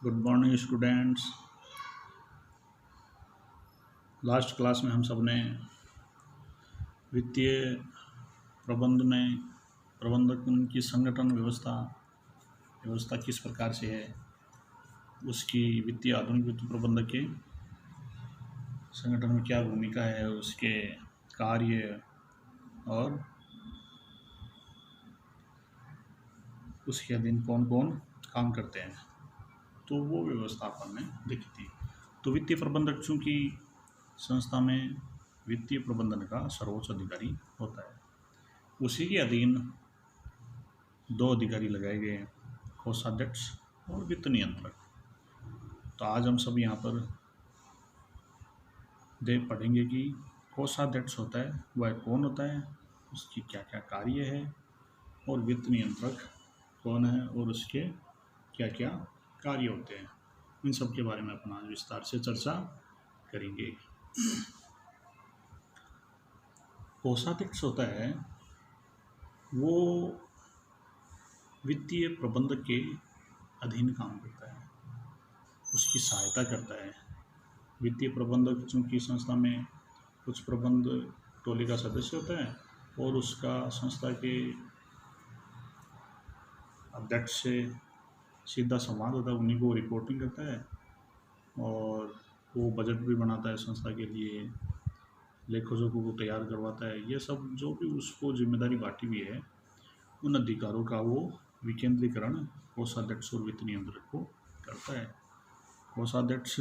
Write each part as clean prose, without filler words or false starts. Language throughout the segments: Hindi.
Good morning students. Last class में हम सब ने वित्तीय प्रबंध में प्रबंधन की संगठन व्यवस्था किस प्रकार से है, उसकी वित्तीय आधुनिक वित्तीय प्रबंधक के संगठन में क्या भूमिका है, उसके कार्य और उसके अधीन कौन कौन काम करते हैं, तो वो व्यवस्था अपन ने देखी थी। तो वित्तीय प्रबंधक चूँकि संस्था में वित्तीय प्रबंधन का सर्वोच्च अधिकारी होता है, उसी के अधीन दो अधिकारी लगाए गए हैं, कोषाध्यक्ष और वित्त नियंत्रक। तो आज हम सब यहाँ पर पढ़ेंगे कि कोषाध्यक्ष होता है वह कौन होता है, उसकी क्या क्या कार्य है, और वित्त नियंत्रक कौन है और उसके क्या क्या कार्य होते हैं। इन सब के बारे में अपन आज विस्तार से चर्चा करेंगे। कोषाध्यक्ष होता है वो वित्तीय प्रबंधक के अधीन काम करता है, उसकी सहायता करता है। वित्तीय प्रबंधक चूँकि संस्था में कुछ प्रबंध टोली का सदस्य होता है और उसका संस्था के अध्यक्ष से सीधा संवाद होता है, उन्हीं को रिपोर्टिंग करता है और वो बजट भी बनाता है संस्था के लिए, लेखा जोखों को तैयार करवाता है। ये सब जो भी उसको जिम्मेदारी बांटी हुई है, उन अधिकारों का वो विकेंद्रीकरण कोषाध्यक्ष और वित्त नियंत्रक को करता है। कोषाध्यक्ष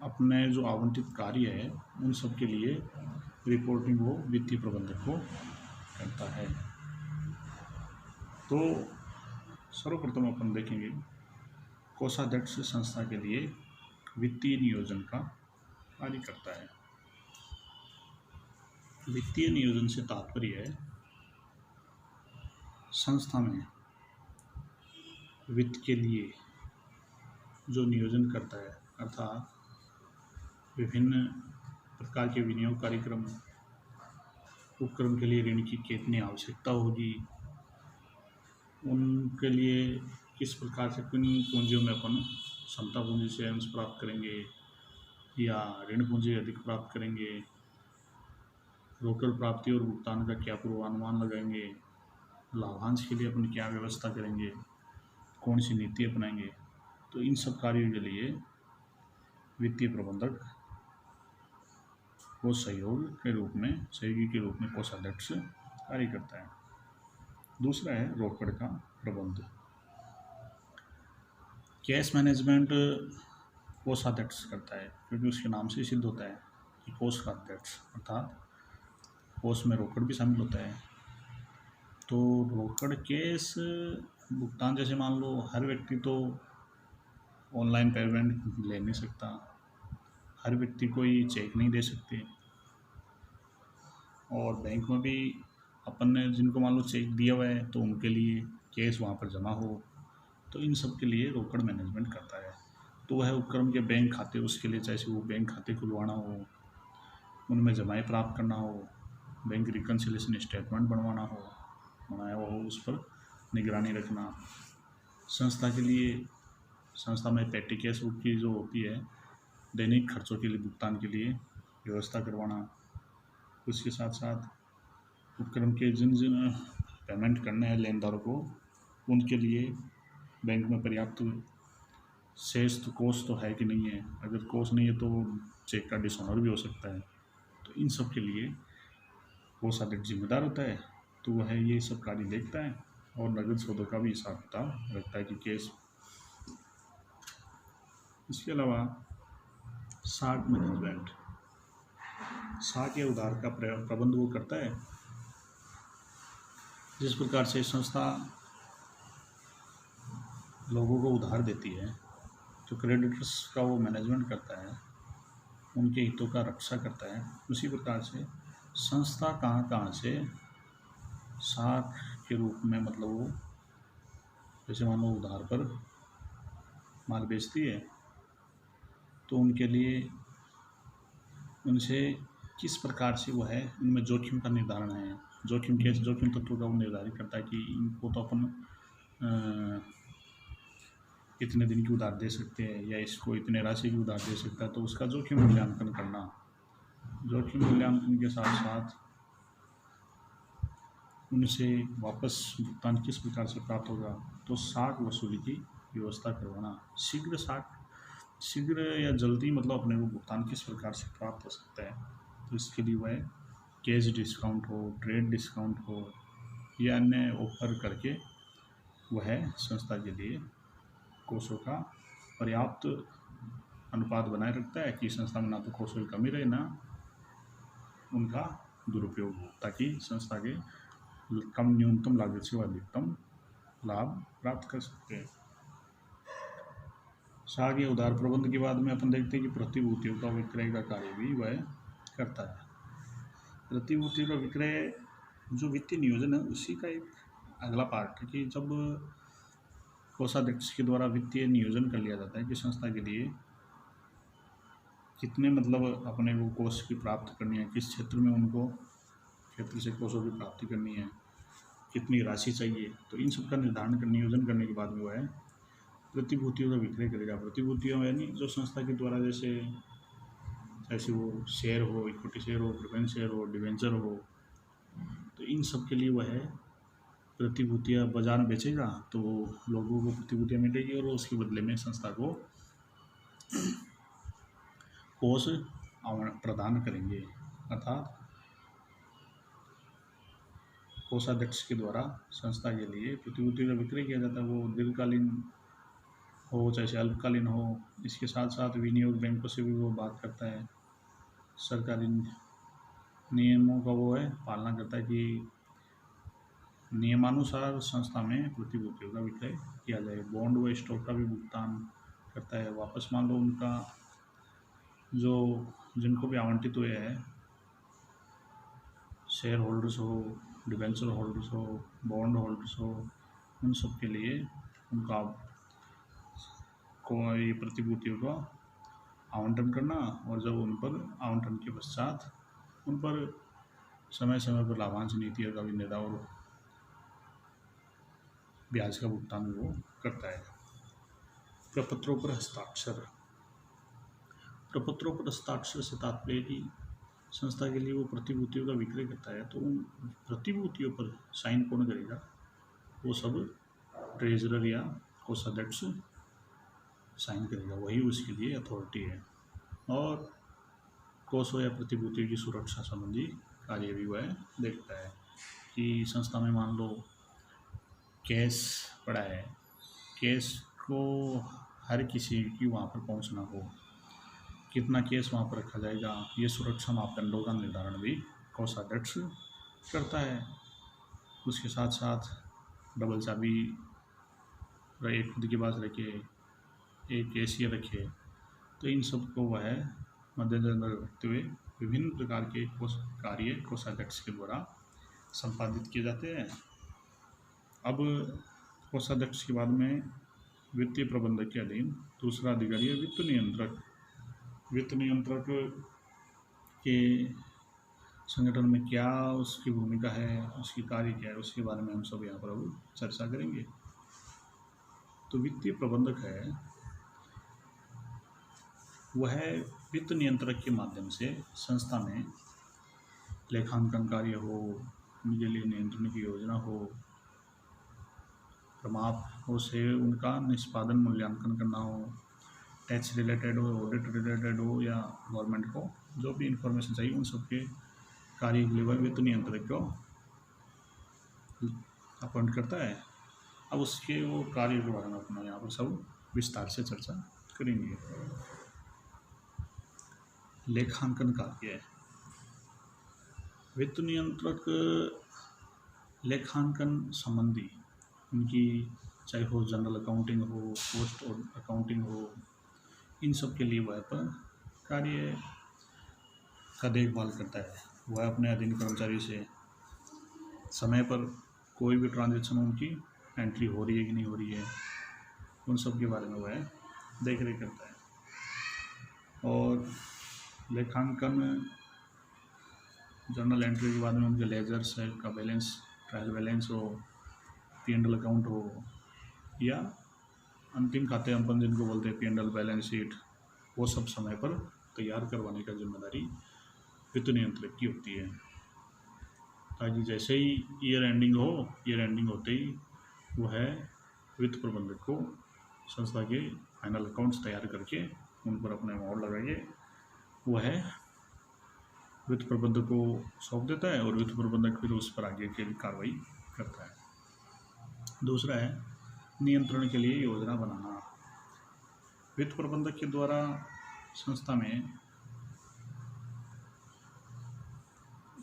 अपने जो आवंटित कार्य है उन सब के लिए रिपोर्टिंग वो वित्तीय प्रबंधक को करता है। तो सर्वप्रथम अपन देखेंगे कोषाध्यक्ष संस्था के लिए वित्तीय नियोजन का कार्य करता है। वित्तीय नियोजन से तात्पर्य है संस्था में वित्त के लिए जो नियोजन करता है, अर्थात विभिन्न प्रकार के विनियोग कार्यक्रम, उपक्रम के लिए ऋण की कितनी आवश्यकता होगी, उनके लिए किस प्रकार से किन पूंजियों में अपन समता पूंजी से अंश प्राप्त करेंगे या ऋण पूंजी अधिक प्राप्त करेंगे, रोकड़ प्राप्ति और भुगतान का क्या पूर्वानुमान लगाएंगे, लाभांश के लिए अपन क्या व्यवस्था करेंगे, कौन सी नीति अपनाएंगे। तो इन सब कार्यों के लिए वित्तीय प्रबंधक को सहयोगी के रूप में कोषाध्यक्ष कार्य करता है। दूसरा है रोकड़ का प्रबंध। कैश मैनेजमेंट कोषाध्यक्ष करता है, क्योंकि उसके नाम से सिद्ध होता है कि कोष का अध्यक्ष, अर्थात कोष में रोकड़ भी शामिल होता है। तो रोकड़ कैश भुगतान, जैसे मान लो हर व्यक्ति तो ऑनलाइन पेमेंट ले नहीं सकता, हर व्यक्ति कोई चेक नहीं दे सकते, और बैंक में भी अपन ने जिनको मान लो चेक दिया हुआ है तो उनके लिए कैश वहाँ पर जमा हो, तो इन सब के लिए रोकड़ मैनेजमेंट करता है। तो वह उपक्रम के बैंक खाते, उसके लिए चाहे वो बैंक खाते खुलवाना हो, उनमें जमाएँ प्राप्त करना हो, बैंक रिकन्सिलेशन स्टेटमेंट बनाया हुआ हो, उस पर निगरानी रखना, संस्था के लिए संस्था में पेटी कैश बुक की जो होती है दैनिक खर्चों के लिए भुगतान के लिए व्यवस्था करवाना, उसके साथ साथ उपक्रम के जिन पेमेंट करने हैं लेनदारों को, उनके लिए बैंक में पर्याप्त शेष तो कोष तो है कि नहीं है, अगर कोष नहीं है तो चेक का डिसऑनर भी हो सकता है। तो इन सब के लिए कोषाध्यक्ष जिम्मेदार होता है। तो वह ये सब कार्य देखता है और नगद सौदों का भी हिसाब किताब रखता है कि कैश। इसके अलावा साख मैनेजमेंट, साख या उधार का प्रबंध वो करता है। जिस प्रकार से संस्था लोगों को उधार देती है, जो क्रेडिटर्स का वो मैनेजमेंट करता है, उनके हितों का रक्षा करता है, उसी प्रकार से संस्था कहाँ से साख के रूप में, मतलब वो जैसे मान लो उधार पर माल बेचती है, तो उनके लिए उनसे किस प्रकार से वो है, उनमें जोखिम का निर्धारण है, जोखिम तत्व का वो निर्धारित करता है कि इनको तो अपन इतने दिन की उधार दे सकते हैं या इसको इतने राशि की उधार दे सकता है, तो उसका जोखिम मूल्यांकन करना। जोखिम मूल्यांकन के साथ साथ उनसे वापस भुगतान किस प्रकार से प्राप्त होगा, तो साख वसूली की व्यवस्था करवाना। शीघ्र या जल्दी मतलब अपने को भुगतान किस प्रकार से प्राप्त हो सकता है, तो इसके लिए वह कैश डिस्काउंट हो, ट्रेड डिस्काउंट हो या अन्य ऑफर करके वह संस्था के लिए कोषों का पर्याप्त अनुपात बनाए रखता है कि संस्था में ना तो कोषों की कमी रहे, ना उनका दुरुपयोग हो, ताकि संस्था के न्यूनतम लागत से अधिकतम लाभ प्राप्त कर सकते हैं। साथ ही उधार प्रबंध के बाद में अपन देखते हैं कि प्रतिभूतियों का विक्रय का कार्य भी वह करता है। प्रतिभूतियों का विक्रय जो वित्तीय नियोजन है उसी का एक अगला पार्ट है कि जब कोषाध्यक्ष के द्वारा वित्तीय नियोजन कर लिया जाता है कि संस्था के लिए कितने मतलब अपने को कोष की प्राप्त करनी है, किस क्षेत्र में उनको क्षेत्र से कोषों की प्राप्ति करनी है, कितनी राशि चाहिए, तो इन सब का निर्धारण कर नियोजन करने के बाद में वह प्रतिभूतियों का विक्रय करेगा। प्रतिभूतियों यानी जो संस्था के द्वारा जैसे वो शेयर हो, इक्विटी शेयर हो, प्रेफरेंस शेयर हो, डिवेंचर हो, तो इन सब के लिए वह प्रतिभूतियाँ बाजार में बेचेगा, तो लोगों को प्रतिभूतियाँ मिलेगी और उसके बदले में संस्था को कोष प्रदान करेंगे। अर्थात कोषाध्यक्ष के द्वारा संस्था के लिए प्रतिभूतियों का विक्रय किया जाता है, वो दीर्घकालीन हो चाहे अल्पकालीन हो। इसके साथ साथ विनियोग बैंकों से भी वो बात करता है, सरकारी नियमों का वो है पालना करता है कि नियमानुसार संस्था में प्रतिभूतियों का विक्रय किया जाए। बॉन्ड व स्टॉक का भी भुगतान करता है। वापस मान लो उनका जो जिनको भी आवंटित हुए हैं, शेयर होल्डर्स हो, डिवेंचर होल्डर्स हो, बॉन्ड होल्डर्स हो, उन सब के लिए उनका कोई प्रतिभूतियों का आवंटन करना, और जब उन पर आवंटन के पश्चात उन पर समय समय पर लाभांश नीतियों का भी निर्धारण और ब्याज का भुगतान वो करता है। प्रपत्रों पर हस्ताक्षर। प्रपत्रों पर हस्ताक्षर से तात्पर्य कि संस्था के लिए वो प्रतिभूतियों का विक्रय करता है, तो उन प्रतिभूतियों पर साइन कौन करेगा, वो सब ट्रेजरर या कोषाध्यक्ष साइन करेगा, वही उसके लिए अथॉरिटी है। और कोषों या प्रतिभूतियों की सुरक्षा संबंधी कार्य भी वह देखता है कि संस्था में मान लो कैश पड़ा है, कैश को हर किसी की वहाँ पर पहुँच ना हो, कितना कैश वहाँ पर रखा जाएगा, ये सुरक्षा मापदंडों का निर्धारण भी कोषाध्यक्ष करता है। उसके साथ साथ डबल चाबी एक खुद के पास रखे, एक कैशियर रखे, तो इन सब को वह मद्देनजर रखते हुए विभिन्न प्रकार के कार्य कोषाध्यक्ष के द्वारा संपादित किए जाते हैं। अब कोषाध्यक्ष के बाद में वित्तीय प्रबंधक के अधीन दूसरा अधिकारी है वित्त नियंत्रक। वित्त नियंत्रक के संगठन में क्या उसकी भूमिका है, उसकी कार्य क्या है, उसके बारे में हम सब यहाँ पर अब चर्चा करेंगे। तो वित्तीय प्रबंधक है वह वित्त नियंत्रक के माध्यम से संस्था में लेखांकन कार्य हो, उनके लिए नियंत्रण की योजना हो, प्रमापों से उनका निष्पादन मूल्यांकन करना हो, टैक्स रिलेटेड हो, ऑडिट रिलेटेड हो, या गवर्नमेंट को जो भी इंफॉर्मेशन चाहिए उन सब के कार्य के लिए वह वित्त नियंत्रक को अपॉइंट करता है। अब उसके वो कार्य के बारे में अपना यहाँ पर सब विस्तार से चर्चा करेंगे। लेखांकन कार्य। वित्त नियंत्रक लेखांकन संबंधी उनकी चाहे हो जनरल अकाउंटिंग हो, पोस्ट अकाउंटिंग हो, इन सब के लिए वह पर कार्य का देखभाल करता है। वह अपने अधीन कर्मचारी से समय पर कोई भी ट्रांजैक्शन उनकी एंट्री हो रही है कि नहीं हो रही है, उन सब के बारे में वह देख रेख करता है। और लेखांकन जर्नल एंट्री के बाद में उनके लेजर्स है का बैलेंस, ट्रायल बैलेंस हो, P&L अकाउंट हो, या अंतिम खाते अपन जिनको बोलते हैं P&L बैलेंस शीट, वो सब समय पर तैयार करवाने का जिम्मेदारी वित्त नियंत्रक की होती है, ताकि जैसे ही ईयर एंडिंग होते ही वो है वित्त प्रबंधक को संस्था के फाइनल अकाउंट्स तैयार करके उन पर अपने मोहर लगाइए, वो है वित्त प्रबंधक को सौंप देता है और वित्त प्रबंधक फिर उस पर आगे की कार्रवाई करता है। दूसरा है नियंत्रण के लिए योजना बनाना। वित्त प्रबंधक के द्वारा संस्था में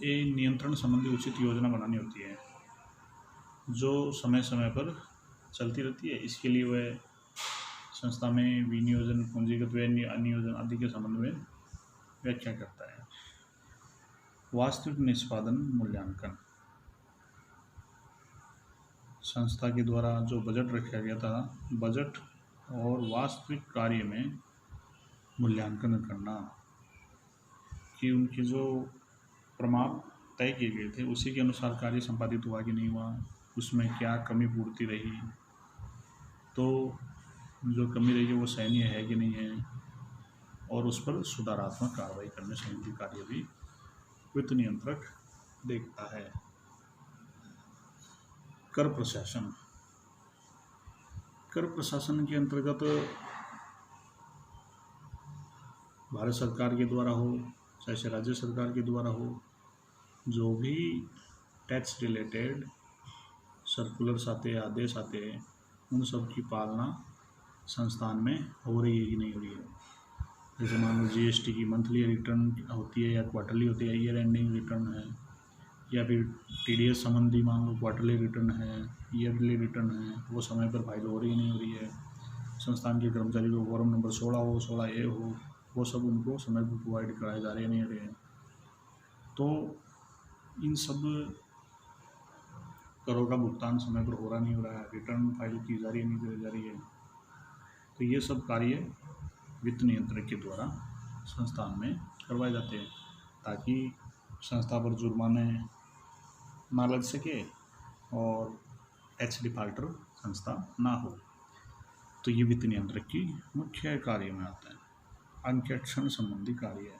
ये नियंत्रण संबंधी उचित योजना बनानी होती है जो समय समय पर चलती रहती है। इसके लिए वह संस्था में विनियोजन, पूंजीगत व्यय, अनियोजन आदि के संबंध में व्याख्या करता है। वास्तविक निष्पादन मूल्यांकन। संस्था के द्वारा जो बजट रखा गया था, बजट और वास्तविक कार्य में मूल्यांकन करना कि उनके जो प्रमाण तय किए गए थे उसी के अनुसार कार्य संपादित हुआ कि नहीं हुआ, उसमें क्या कमी पूर्ति रही, तो जो कमी रही है वो सराहनीय है कि नहीं है, और उस पर सुधारात्मक कार्रवाई करने संबंधी कार्य भी वित्त नियंत्रक देखता है। कर प्रशासन। कर प्रशासन के अंतर्गत भारत सरकार के द्वारा हो चाहे राज्य सरकार के द्वारा हो, जो भी टैक्स रिलेटेड सर्कुलर्स आते हैं, आदेश आते हैं, उन सब की पालना संस्थान में हो रही है कि नहीं हो रही है। जैसे मान लो GST की मंथली रिटर्न होती है या क्वार्टरली होती है, ईयर एंडिंग रिटर्न है, या फिर TDS संबंधी मान लो क्वार्टरली रिटर्न है, ईयरली रिटर्न है, वो समय पर फाइल हो रही नहीं हो रही है। संस्थान के कर्मचारी को फॉर्म नंबर 16 हो, 16A हो, वो सब उनको समय पर प्रोवाइड कराए जा रहे हैं नहीं हो रहे हैं। तो इन सब करों का भुगतान समय पर हो रहा नहीं हो रहा है, रिटर्न फाइल की जा रही है नहीं की जा रही है, तो ये सब कार्य वित्त नियंत्रक के द्वारा संस्थान में करवाए जाते हैं ताकि संस्था पर जुर्माने ना लग सके और टैक्स डिफाल्टर संस्था ना हो। तो ये वित्त नियंत्रक की मुख्य कार्य में आता है। अंकेक्षण संबंधी कार्य।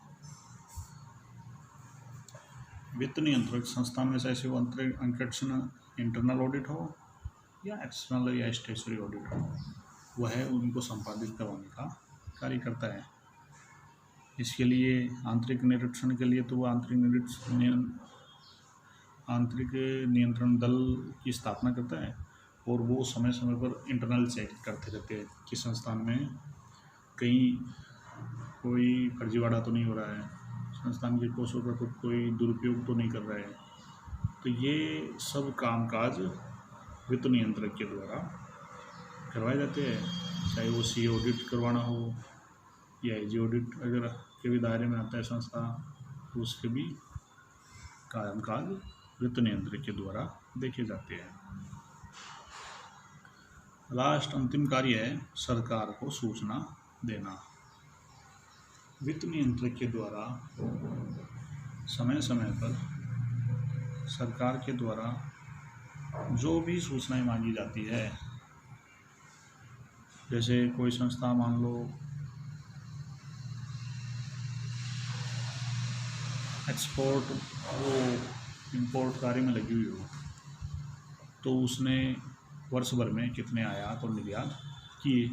वित्त नियंत्रक संस्थान में चाहे वो अंकेक्षण इंटरनल ऑडिट हो या एक्सटर्नल या स्टेचुटरी ऑडिट हो, वह उनको संपादित करवाने का कार्य करता है। इसके लिए आंतरिक निरीक्षण के लिए तो वो आंतरिक नियंत्रण दल की स्थापना करता है और वो समय समय पर इंटरनल चेक करते रहते हैं कि संस्थान में कहीं कोई फर्जीवाड़ा तो नहीं हो रहा है, संस्थान के कोषों का कोई दुरुपयोग तो नहीं कर रहा है। तो ये सब कामकाज वित्त नियंत्रक के द्वारा करवाए जाते हैं, चाहे वो CA ऑडिट करवाना हो या AG ऑडिट अगर के भी दायरे में आता है संस्था, तो उसके भी कामकाज वित्त नियंत्रक के द्वारा देखे जाते हैं। लास्ट अंतिम कार्य है सरकार को सूचना देना। वित्त नियंत्रक के द्वारा समय समय पर सरकार के द्वारा जो भी सूचनाएं मांगी जाती है, जैसे कोई संस्था मान लो एक्सपोर्ट वो इंपोर्ट कार्य में लगी हुई हो, तो उसने वर्ष भर में कितने आयात और निर्यात किए,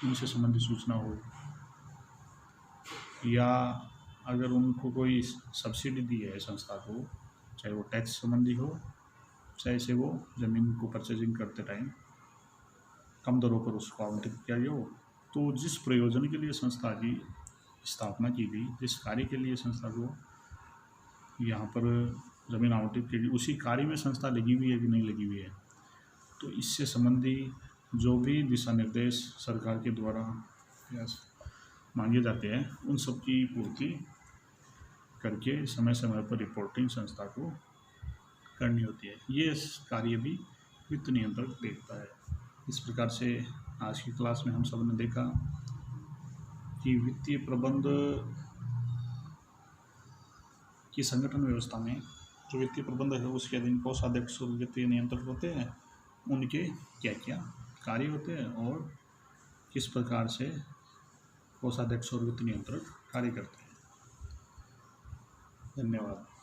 उनसे संबंधित सूचना हो, या अगर उनको कोई सब्सिडी दी है संस्था को, चाहे वो टैक्स संबंधी हो, चाहे से वो ज़मीन को परचेजिंग करते टाइम कम दरों पर उसको आवंटित किया गया हो, तो जिस प्रयोजन के लिए संस्था की स्थापना की गई, जिस कार्य के लिए संस्था को यहाँ पर ज़मीन आवंटित की गई, उसी कार्य में संस्था लगी हुई है कि नहीं लगी हुई है, तो इससे संबंधी जो भी दिशा निर्देश सरकार के द्वारा मांगे जाते हैं, उन सब की पूर्ति करके समय समय पर रिपोर्टिंग संस्था को करनी होती है। ये कार्य भी वित्त नियंत्रक देखता है। इस प्रकार से आज की क्लास में हम सब ने देखा कि वित्तीय प्रबंध कि संगठन व्यवस्था में जो वित्तीय प्रबंधक है उसके अधीन कोषाध्यक्ष और वित्तीय नियंत्रक होते हैं, उनके क्या क्या कार्य होते हैं और किस प्रकार से कोषाध्यक्ष और वित्तीय नियंत्रक कार्य करते हैं। धन्यवाद।